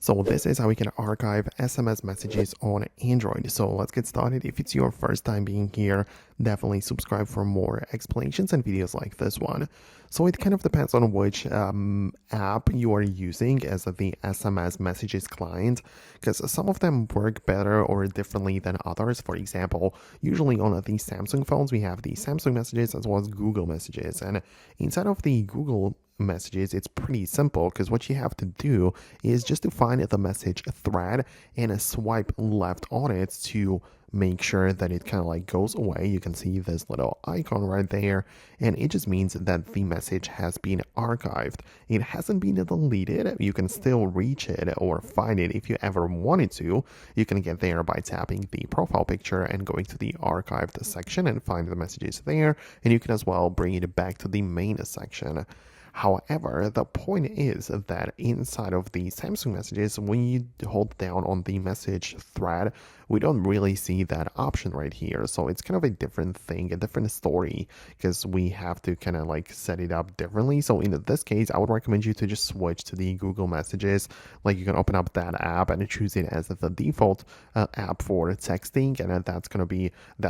So this is how we can archive SMS messages on Android. So let's get started. If it's your first time being here, definitely subscribe for more explanations and videos like this one. So it kind of depends on which app you are using as the SMS messages client, because some of them work better or differently than others. For example, usually on the Samsung phones, we have the Samsung messages as well as Google messages. And inside of the Google messages, it's pretty simple because what you have to do is just to find the message thread and swipe left on it to make sure that it kind of like goes away. You can see this little icon right there, and it just means that the message has been archived. It hasn't been deleted. You can still reach it or find it if you ever wanted to. You can get there by tapping the profile picture and going to the archived section and find the messages there, and you can as well bring it back to the main section. However, the point is that inside of the Samsung messages, when you hold down on the message thread, we don't really see that option right here. So it's kind of a different thing, a different story, because we have to kind of like set it up differently. So in this case, I would recommend you to just switch to the Google Messages. Like you can open up that app and choose it as the default app for texting, and that's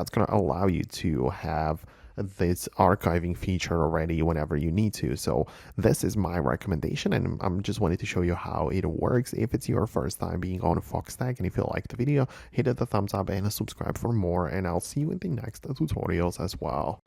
gonna allow you to have this archiving feature already whenever you need to. So this is my recommendation, and I'm just wanted to show you how it works. If it's your first time being on Foxtecc and if you liked the video, hit the thumbs up and subscribe for more, and I'll see you in the next tutorials as well.